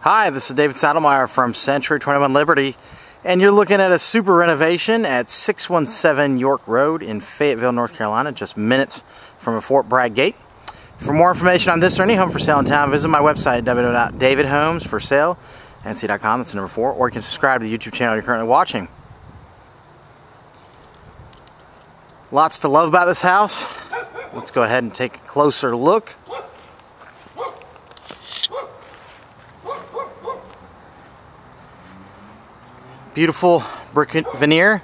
Hi, this is David Saddlemeyer from Century 21 Liberty, and you're looking at a super renovation at 617 York Road in Fayetteville, North Carolina, just minutes from a Fort Bragg gate. For more information on this or any home for sale in town, visit my website, www.davidhomesforsale.com, that's the number 4, or you can subscribe to the YouTube channel you're currently watching. Lots to love about this house. Let's go ahead and take a closer look. Beautiful brick veneer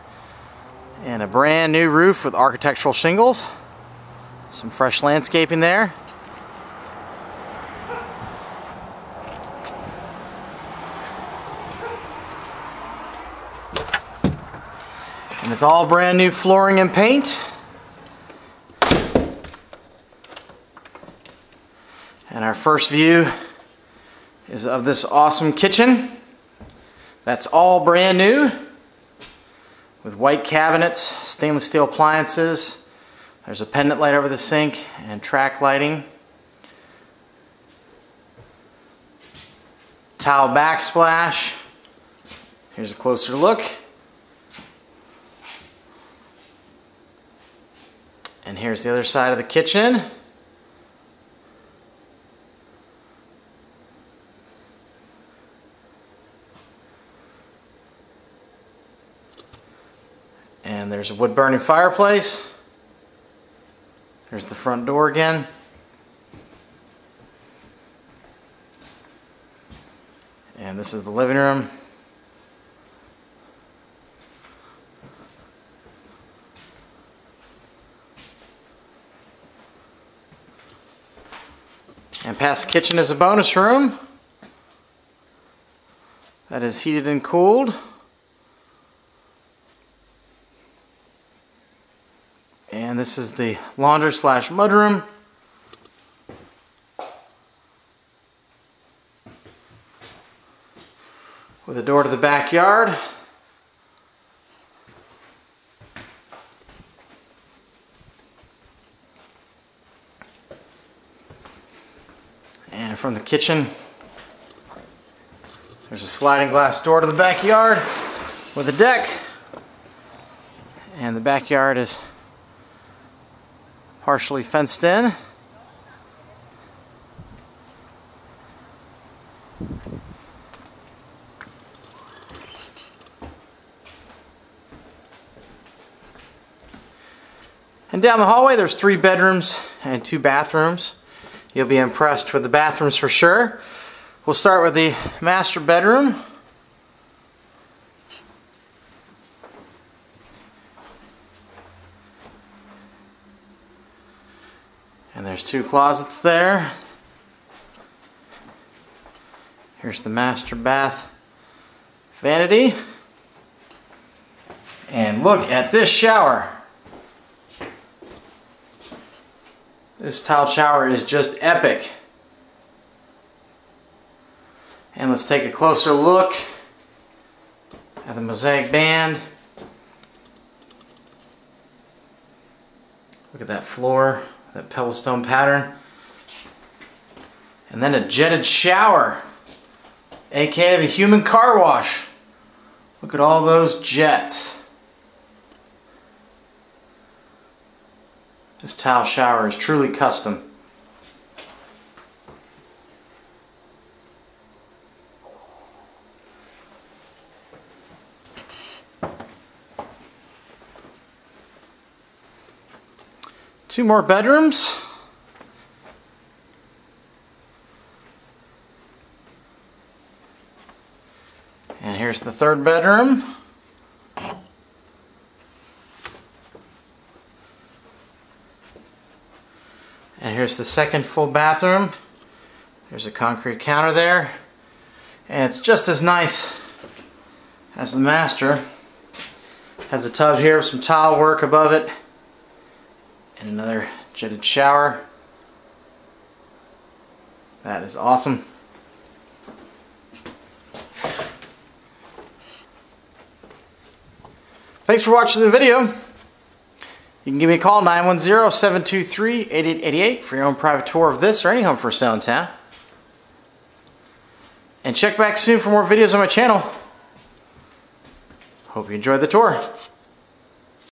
and a brand new roof with architectural shingles. Some fresh landscaping there. And it's all brand new flooring and paint. And our first view is of this awesome kitchen. That's all brand new with white cabinets, stainless steel appliances. There's a pendant light over the sink and track lighting. Tile backsplash. Here's a closer look. And here's the other side of the kitchen. And there's a wood-burning fireplace. There's the front door again. And this is the living room. And past the kitchen is a bonus room that is heated and cooled. And this is the laundry slash mudroom. With a door to the backyard. And from the kitchen, there's a sliding glass door to the backyard with a deck. And the backyard is partially fenced in. And down the hallway there's 3 bedrooms and 2 bathrooms. You'll be impressed with the bathrooms for sure. We'll start with the master bedroom. And there's 2 closets there. Here's the master bath vanity. And look at this shower. This tile shower is just epic. And let's take a closer look at the mosaic band. Look at that floor. That pebble stone pattern. And then a jetted shower, aka the human car wash. Look at all those jets. This tile shower is truly custom. Two more bedrooms. And here's the third bedroom. And here's the second full bathroom. There's a concrete counter there. And it's just as nice as the master. Has a tub here with some tile work above it. And another jetted shower. That is awesome. Thanks for watching the video. You can give me a call, 910-723-8888 for your own private tour of this or any home for sale in town. And check back soon for more videos on my channel. Hope you enjoyed the tour.